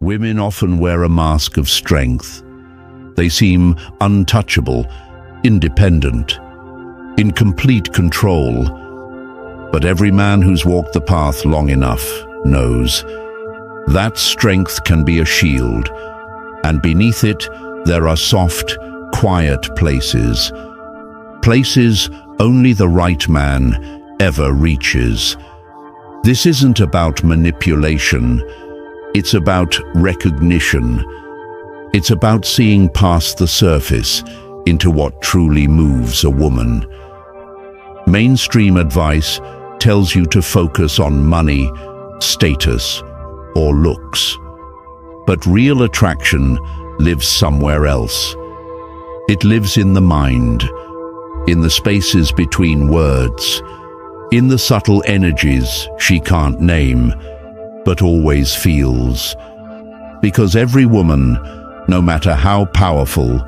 Women often wear a mask of strength. They seem untouchable, independent, in complete control. But every man who's walked the path long enough knows that strength can be a shield, and beneath it there are soft, quiet places. Places only the right man ever reaches. This isn't about manipulation. It's about recognition. It's about seeing past the surface into what truly moves a woman. Mainstream advice tells you to focus on money, status, or looks. But real attraction lives somewhere else. It lives in the mind, in the spaces between words, in the subtle energies she can't name, but always feels. Because every woman, no matter how powerful,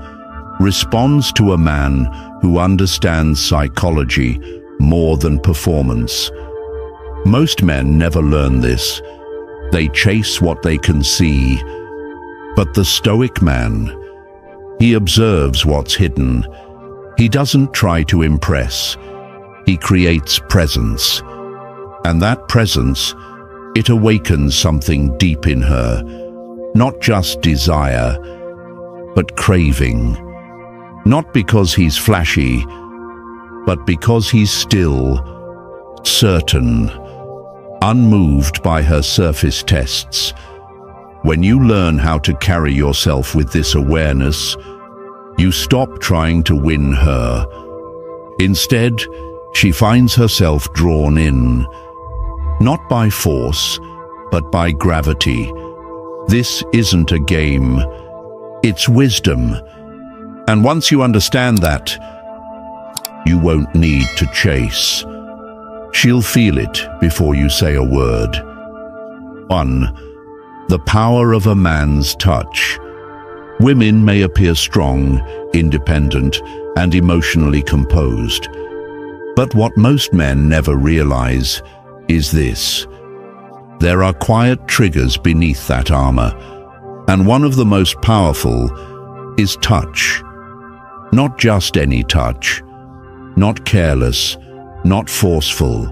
responds to a man who understands psychology more than performance. Most men never learn this. They chase what they can see. But the Stoic man, he observes what's hidden. He doesn't try to impress. He creates presence. And that presence, it awakens something deep in her. Not just desire, but craving. Not because he's flashy, but because he's still, certain, unmoved by her surface tests. When you learn how to carry yourself with this awareness, you stop trying to win her. Instead, she finds herself drawn in, not by force, but by gravity. This isn't a game, it's wisdom. And once you understand that, you won't need to chase. She'll feel it before you say a word. 1. The power of a man's touch. Women may appear strong, independent, and emotionally composed. But what most men never realize is this. There are quiet triggers beneath that armor, and one of the most powerful is touch. Not just any touch, not careless, not forceful,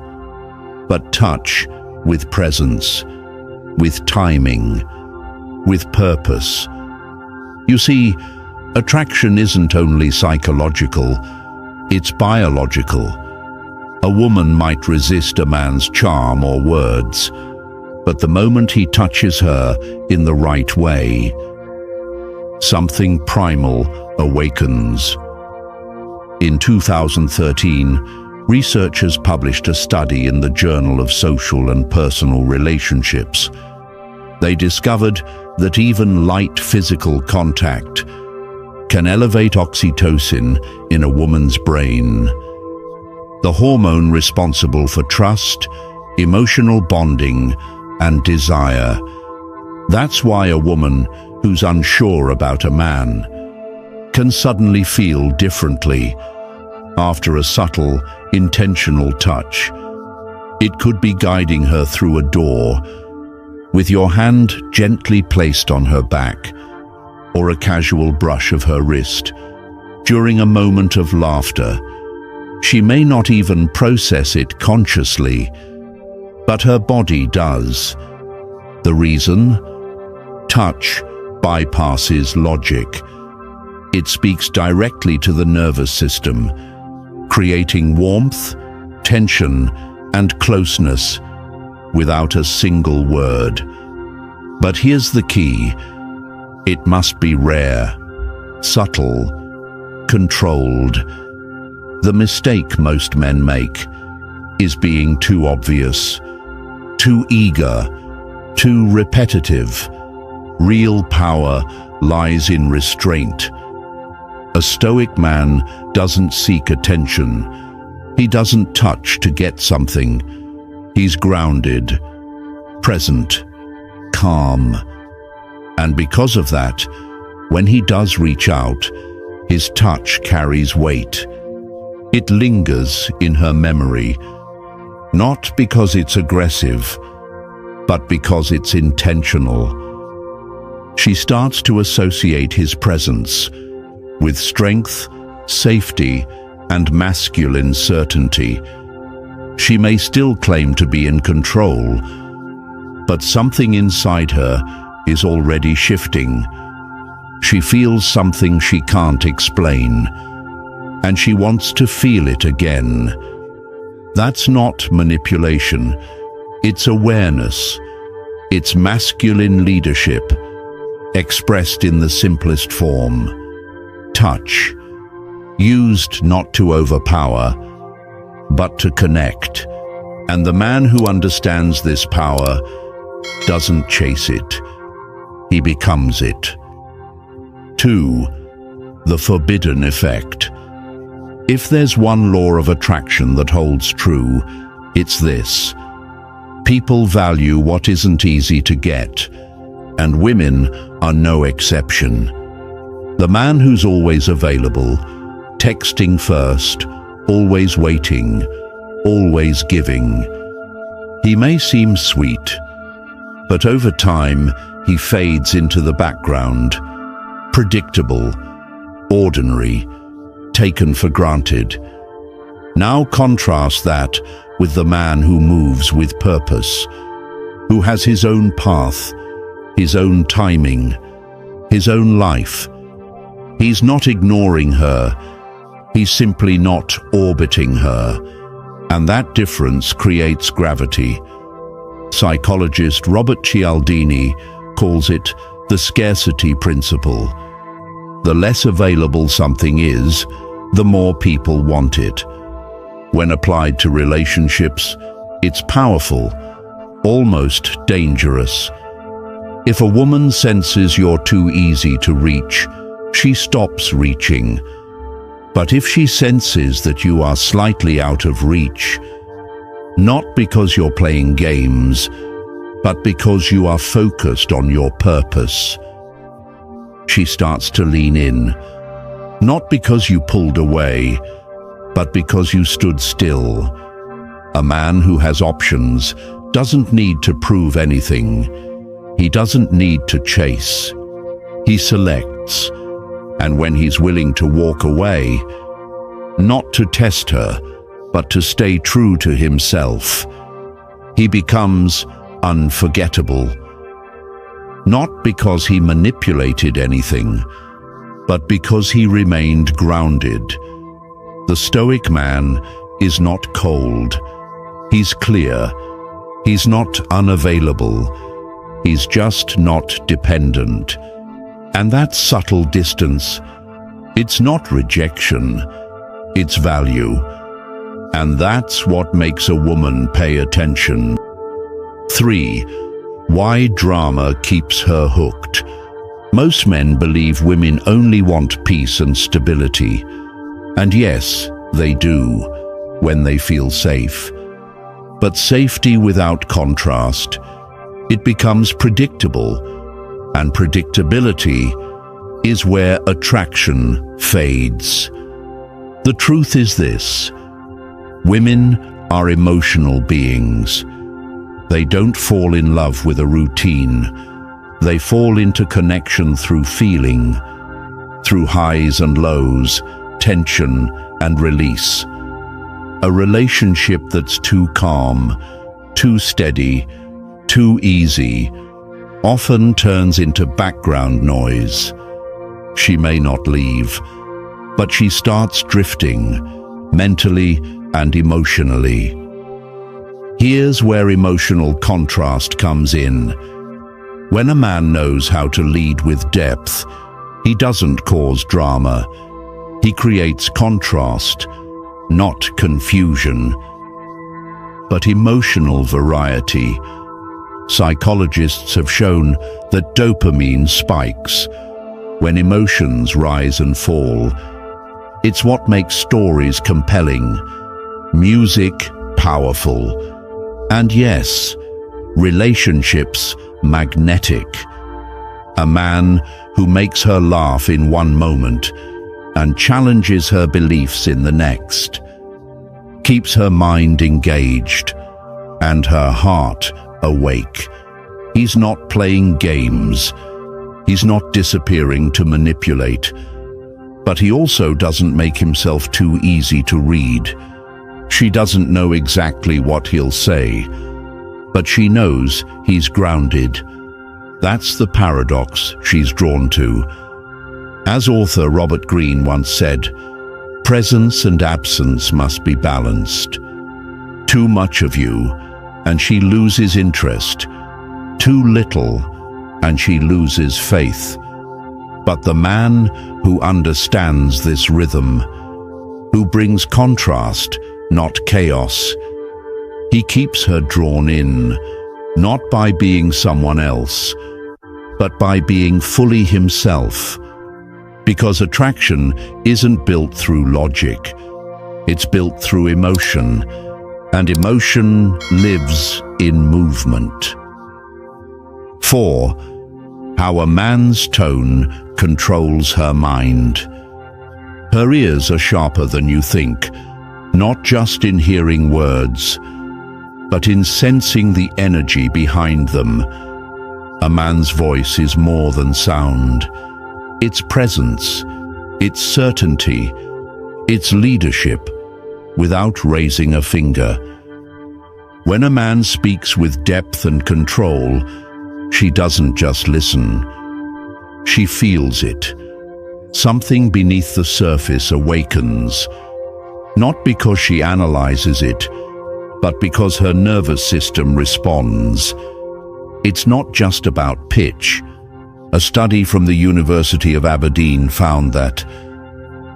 but touch with presence, with timing, with purpose. You see, attraction isn't only psychological, it's biological. A woman might resist a man's charm or words, but the moment he touches her in the right way, something primal awakens. In 2013, researchers published a study in the Journal of Social and Personal Relationships. They discovered that even light physical contact can elevate oxytocin in a woman's brain, the hormone responsible for trust, emotional bonding, and desire. That's why a woman who's unsure about a man can suddenly feel differently after a subtle, intentional touch. It could be guiding her through a door, with your hand gently placed on her back, or a casual brush of her wrist. During a moment of laughter, she may not even process it consciously, but her body does. The reason? Touch bypasses logic. It speaks directly to the nervous system, creating warmth, tension, and closeness without a single word. But here's the key. It must be rare, subtle, controlled. The mistake most men make is being too obvious, too eager, too repetitive. Real power lies in restraint. A Stoic man doesn't seek attention. He doesn't touch to get something. He's grounded, present, calm. And because of that, when he does reach out, his touch carries weight. It lingers in her memory, not because it's aggressive, but because it's intentional. She starts to associate his presence with strength, safety, and masculine certainty. She may still claim to be in control, but something inside her is already shifting. She feels something she can't explain, and she wants to feel it again. That's not manipulation. It's awareness. It's masculine leadership, expressed in the simplest form. Touch, used not to overpower, but to connect. And the man who understands this power doesn't chase it. He becomes it. 2. The forbidden effect. If there's one law of attraction that holds true, it's this. People value what isn't easy to get, and women are no exception. The man who's always available, texting first, always waiting, always giving. He may seem sweet, but over time he fades into the background, predictable, ordinary, taken for granted. Now contrast that with the man who moves with purpose, who has his own path, his own timing, his own life. He's not ignoring her, he's simply not orbiting her, and that difference creates gravity. Psychologist Robert Cialdini calls it the scarcity principle. The less available something is, the more people want it. When applied to relationships, it's powerful, almost dangerous. If a woman senses you're too easy to reach, she stops reaching. But if she senses that you are slightly out of reach, not because you're playing games, but because you are focused on your purpose, she starts to lean in, not because you pulled away, but because you stood still. A man who has options doesn't need to prove anything. He doesn't need to chase. He selects, and when he's willing to walk away, not to test her, but to stay true to himself, he becomes unforgettable. Not because he manipulated anything, but because he remained grounded. The Stoic man is not cold. He's clear. He's not unavailable. He's just not dependent. And that subtle distance, it's not rejection, it's value. And that's what makes a woman pay attention. 3. Why drama keeps her hooked. Most men believe women only want peace and stability. And yes, they do, when they feel safe. But safety without contrast, it becomes predictable, and predictability is where attraction fades. The truth is this: women are emotional beings. They don't fall in love with a routine. They fall into connection through feeling, through highs and lows, tension and release. A relationship that's too calm, too steady, too easy, often turns into background noise. She may not leave, but she starts drifting, mentally and emotionally. Here's where emotional contrast comes in. When a man knows how to lead with depth, he doesn't cause drama. He creates contrast, not confusion, but emotional variety. Psychologists have shown that dopamine spikes when emotions rise and fall. It's what makes stories compelling, music powerful, and yes, relationships magnetic. A man who makes her laugh in one moment and challenges her beliefs in the next, keeps her mind engaged and her heart awake. He's not playing games. He's not disappearing to manipulate, but he also doesn't make himself too easy to read. She doesn't know exactly what he'll say, but she knows he's grounded. That's the paradox she's drawn to. As author Robert Greene once said, presence and absence must be balanced. Too much of you, and she loses interest. Too little, and she loses faith. But the man who understands this rhythm, who brings contrast, not chaos, he keeps her drawn in, not by being someone else, but by being fully himself. Because attraction isn't built through logic, it's built through emotion, and emotion lives in movement. 4. How a man's tone controls her mind. Her ears are sharper than you think, not just in hearing words, but in sensing the energy behind them. A man's voice is more than sound. Its presence, its certainty, its leadership, without raising a finger. When a man speaks with depth and control, she doesn't just listen. She feels it. Something beneath the surface awakens, not because she analyzes it, but because her nervous system responds. It's not just about pitch. A study from the University of Aberdeen found that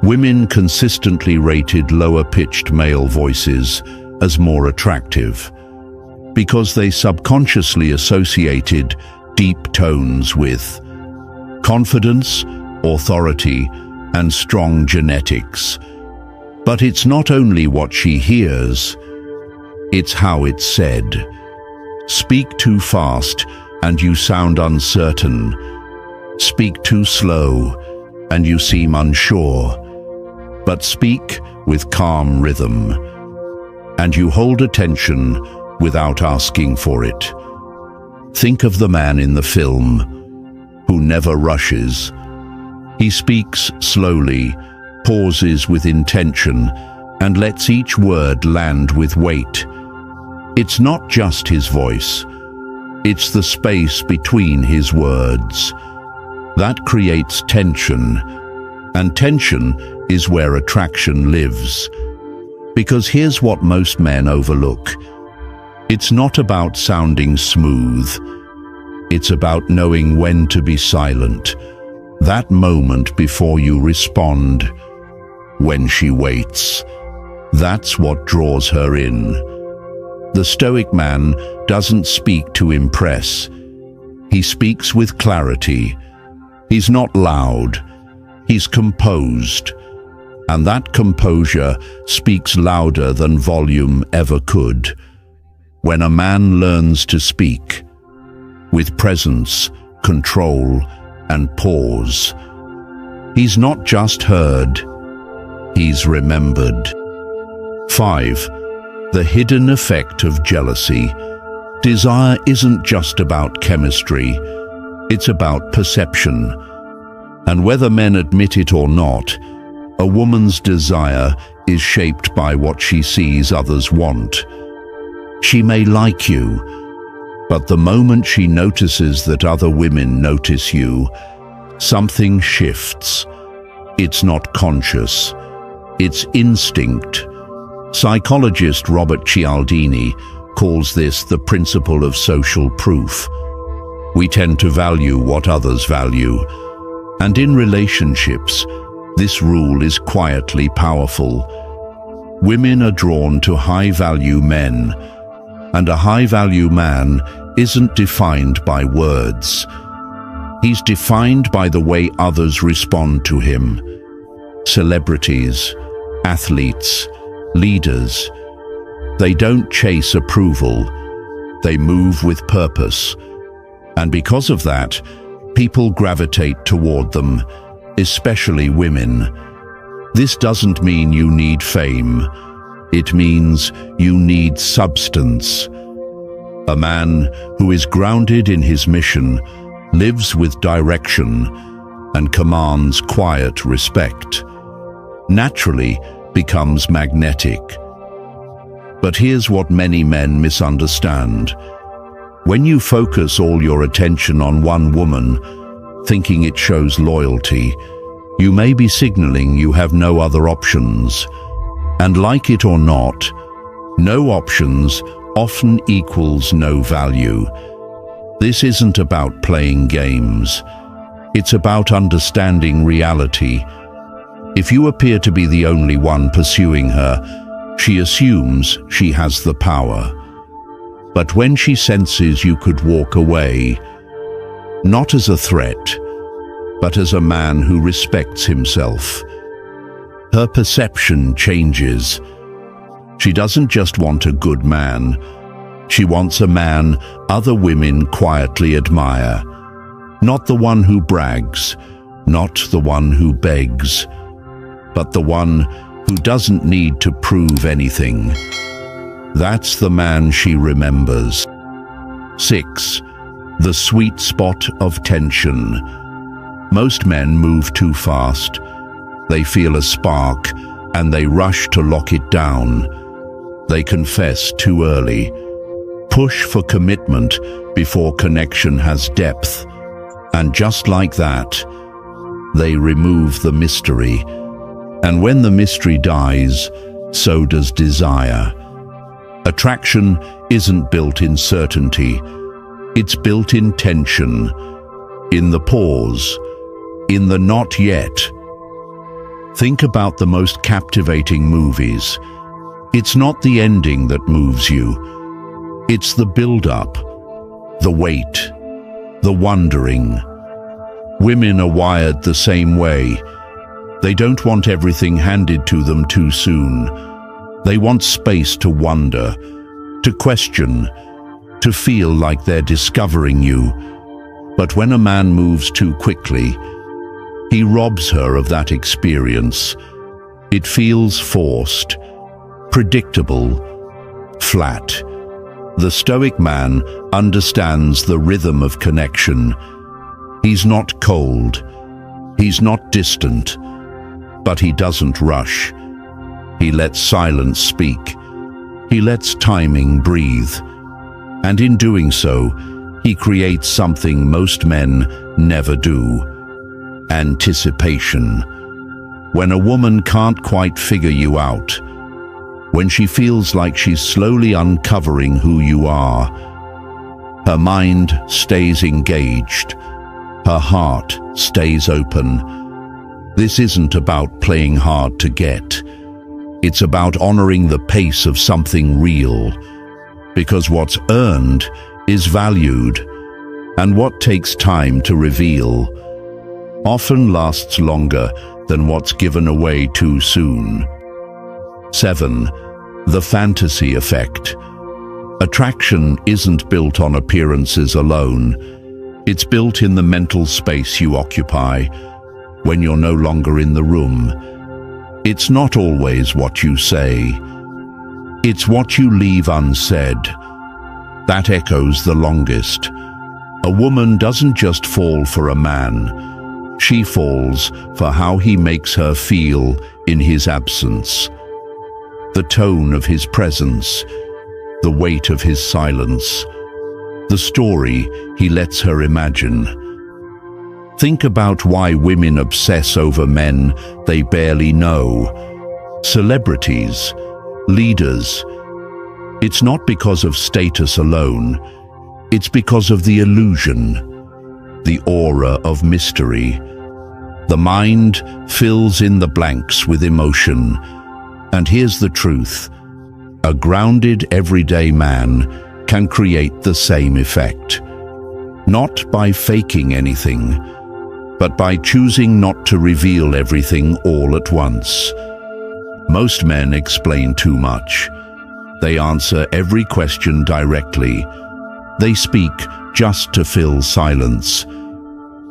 women consistently rated lower-pitched male voices as more attractive because they subconsciously associated deep tones with confidence, authority, and strong genetics. But it's not only what she hears, it's how it's said. Speak too fast and you sound uncertain. Speak too slow and you seem unsure. But speak with calm rhythm, and you hold attention without asking for it. Think of the man in the film who never rushes. He speaks slowly, pauses with intention, and lets each word land with weight. It's not just his voice, it's the space between his words. That creates tension, and tension is where attraction lives. Because here's what most men overlook. It's not about sounding smooth. It's about knowing when to be silent. That moment before you respond, when she waits. That's what draws her in. The Stoic man doesn't speak to impress. He speaks with clarity. He's not loud. He's composed. And that composure speaks louder than volume ever could. When a man learns to speak, with presence, control, and pause, he's not just heard, he's remembered. 5. The hidden effect of jealousy. Desire isn't just about chemistry, it's about perception. And whether men admit it or not, a woman's desire is shaped by what she sees others want. She may like you, but the moment she notices that other women notice you, something shifts. It's not conscious, it's instinct. Psychologist Robert Cialdini calls this the principle of social proof. We tend to value what others value, and in relationships, this rule is quietly powerful. Women are drawn to high-value men, and a high-value man isn't defined by words. He's defined by the way others respond to him. Celebrities, athletes, leaders, they don't chase approval, they move with purpose. And because of that, people gravitate toward them, especially women. This doesn't mean you need fame. It means you need substance. A man who is grounded in his mission lives with direction, and commands quiet respect, naturally becomes magnetic. But here's what many men misunderstand. When you focus all your attention on one woman, thinking it shows loyalty, you may be signaling you have no other options. And like it or not, no options often equals no value. This isn't about playing games. It's about understanding reality. If you appear to be the only one pursuing her, she assumes she has the power. But when she senses you could walk away, not as a threat, but as a man who respects himself, her perception changes. She doesn't just want a good man. She wants a man other women quietly admire. Not the one who brags, not the one who begs, but the one who doesn't need to prove anything. That's the man she remembers. 6. The sweet spot of tension. Most men move too fast. They feel a spark and they rush to lock it down. They confess too early, push for commitment before connection has depth. And just like that, they remove the mystery. And when the mystery dies, so does desire. Attraction isn't built in certainty. It's built in tension, in the pause, in the not yet. Think about the most captivating movies. It's not the ending that moves you. It's the build-up, the wait, the wondering. Women are wired the same way. They don't want everything handed to them too soon. They want space to wonder, to question, to feel like they're discovering you. But when a man moves too quickly, he robs her of that experience. It feels forced, predictable, flat. The Stoic man understands the rhythm of connection. He's not cold, he's not distant, but he doesn't rush. He lets silence speak. He lets timing breathe. And in doing so, he creates something most men never do. Anticipation. When a woman can't quite figure you out, when she feels like she's slowly uncovering who you are, her mind stays engaged, her heart stays open. This isn't about playing hard to get. It's about honoring the pace of something real, because what's earned is valued, and what takes time to reveal often lasts longer than what's given away too soon. 7. The fantasy effect. Attraction isn't built on appearances alone. It's built in the mental space you occupy when you're no longer in the room. It's not always what you say. It's what you leave unsaid. That echoes the longest. A woman doesn't just fall for a man. She falls for how he makes her feel in his absence. The tone of his presence, the weight of his silence, the story he lets her imagine. Think about why women obsess over men they barely know. Celebrities, leaders. It's not because of status alone. It's because of the illusion, the aura of mystery. The mind fills in the blanks with emotion. And here's the truth. A grounded, everyday man can create the same effect. Not by faking anything, but by choosing not to reveal everything all at once. Most men explain too much. They answer every question directly. They speak just to fill silence.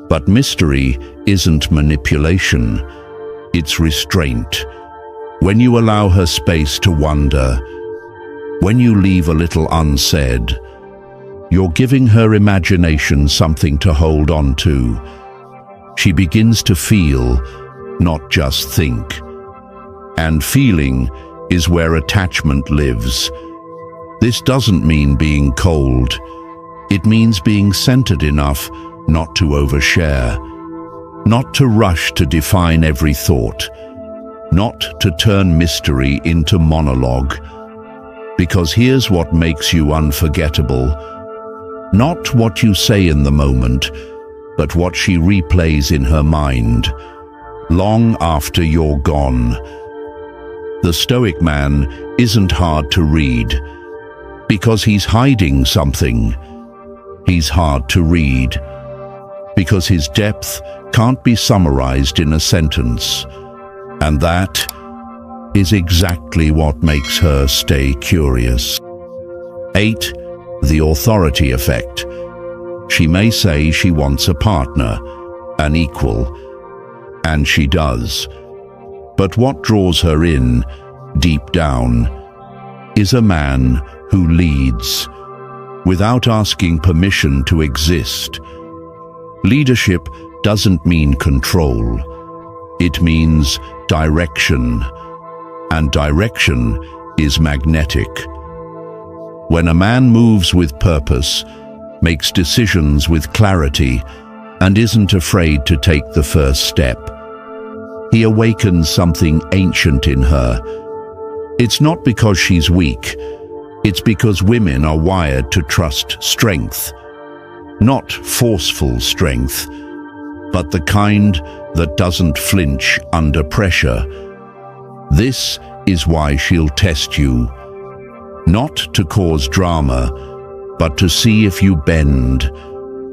But mystery isn't manipulation, it's restraint. When you allow her space to wonder, when you leave a little unsaid, You're giving her imagination something to hold on to. She begins to feel, not just think. And feeling is where attachment lives. This doesn't mean being cold. It means being centered enough not to overshare, not to rush to define every thought, not to turn mystery into monologue. Because here's what makes you unforgettable. Not what you say in the moment, but what she replays in her mind, long after you're gone. The Stoic man isn't hard to read, because he's hiding something. He's hard to read, because his depth can't be summarized in a sentence. And that is exactly what makes her stay curious. 8. The authority effect. She may say she wants a partner, an equal, and she does. But what draws her in, deep down, is a man who leads, without asking permission to exist. Leadership doesn't mean control. It means direction, and direction is magnetic. When a man moves with purpose, makes decisions with clarity, and isn't afraid to take the first step, he awakens something ancient in her. It's not because she's weak, it's because women are wired to trust strength. Not forceful strength, but the kind that doesn't flinch under pressure. This is why she'll test you, not to cause drama, but to see if you bend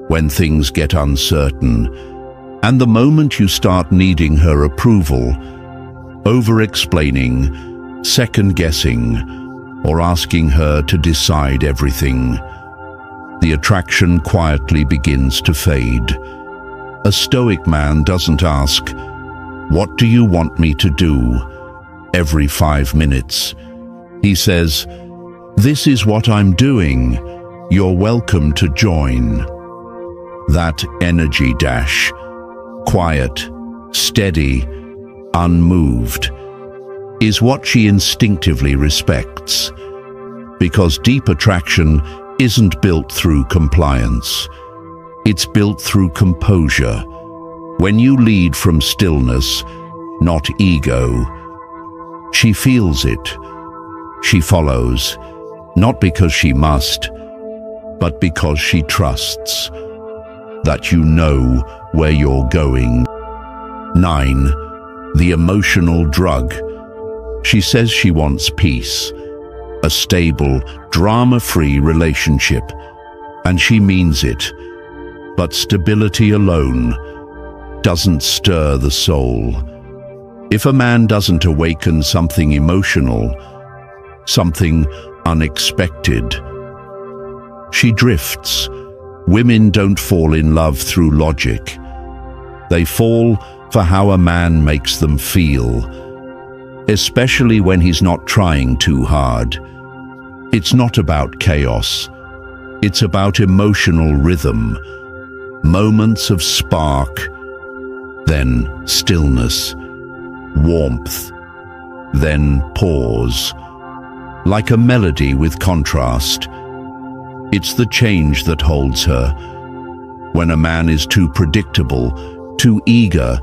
when things get uncertain. And the moment you start needing her approval, over-explaining, second-guessing, or asking her to decide everything, the attraction quietly begins to fade. A Stoic man doesn't ask, "What do you want me to do?" every 5 minutes. He says, "This is what I'm doing. You're welcome to join." That energy dash, quiet, steady, unmoved, is what she instinctively respects. Because deep attraction isn't built through compliance. It's built through composure. When you lead from stillness, not ego, she feels it. She follows, not because she must, but because she trusts that you know where you're going. 9. The emotional drug. She says she wants peace, a stable, drama-free relationship, and she means it. But stability alone doesn't stir the soul. If a man doesn't awaken something emotional, something unexpected, she drifts. Women don't fall in love through logic. They fall for how a man makes them feel, especially when he's not trying too hard. It's not about chaos. It's about emotional rhythm. Moments of spark, then stillness, warmth, then pause. Like a melody with contrast. It's the change that holds her. When a man is too predictable, too eager,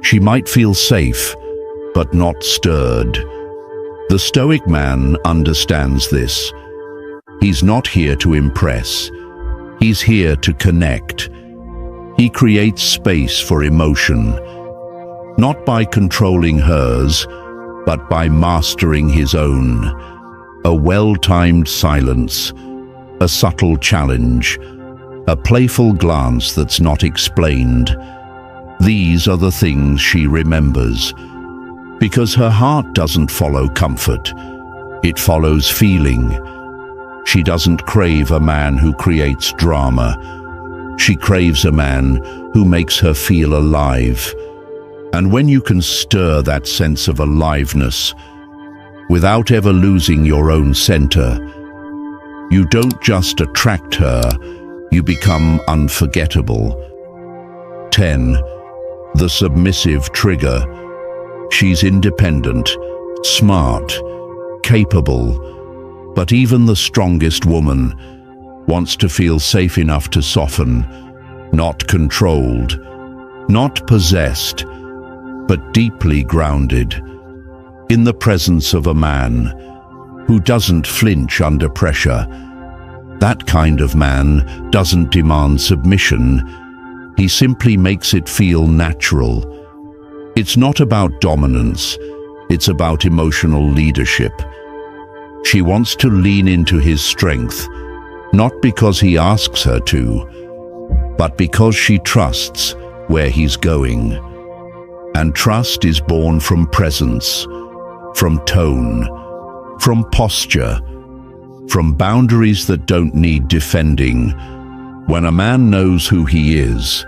she might feel safe, but not stirred. The Stoic man understands this. He's not here to impress. He's here to connect. He creates space for emotion, not by controlling hers, but by mastering his own. A well-timed silence, a subtle challenge, a playful glance that's not explained. These are the things she remembers. Because her heart doesn't follow comfort, it follows feeling. She doesn't crave a man who creates drama. She craves a man who makes her feel alive. And when you can stir that sense of aliveness without ever losing your own center, You don't just attract her, you become unforgettable. 10. The submissive trigger. She's independent, smart, capable, but even the strongest woman wants to feel safe enough to soften, not controlled, not possessed, but deeply grounded, in the presence of a man who doesn't flinch under pressure. That kind of man doesn't demand submission. He simply makes it feel natural. It's not about dominance, it's about emotional leadership. She wants to lean into his strength, not because he asks her to, but because she trusts where he's going. And trust is born from presence, from tone, from posture, from boundaries that don't need defending. When a man knows who he is,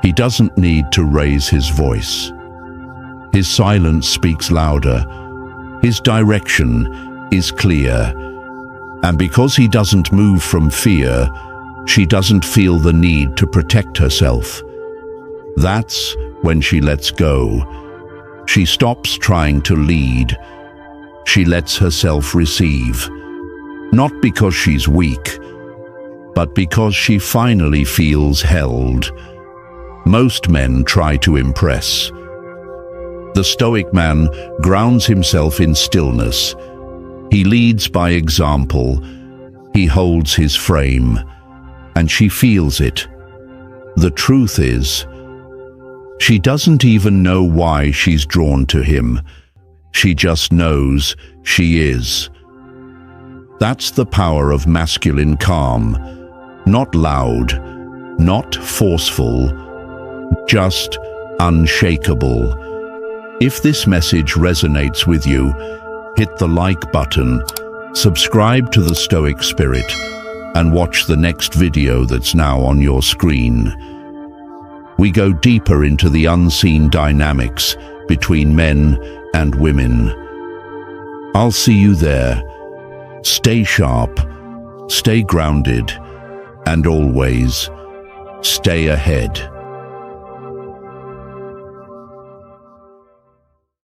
he doesn't need to raise his voice. His silence speaks louder. His direction is clear. And because he doesn't move from fear, she doesn't feel the need to protect herself. That's when she lets go. She stops trying to lead. She lets herself receive. Not because she's weak, but because she finally feels held. Most men try to impress. The Stoic man grounds himself in stillness. He leads by example. He holds his frame, and she feels it. The truth is, she doesn't even know why she's drawn to him. She just knows she is. That's the power of masculine calm. Not loud, not forceful, just unshakable. If this message resonates with you, hit the like button, subscribe to the Stoic Spirit, and watch the next video that's now on your screen. We go deeper into the unseen dynamics between men and women. I'll see you there. Stay sharp, stay grounded, and always stay ahead.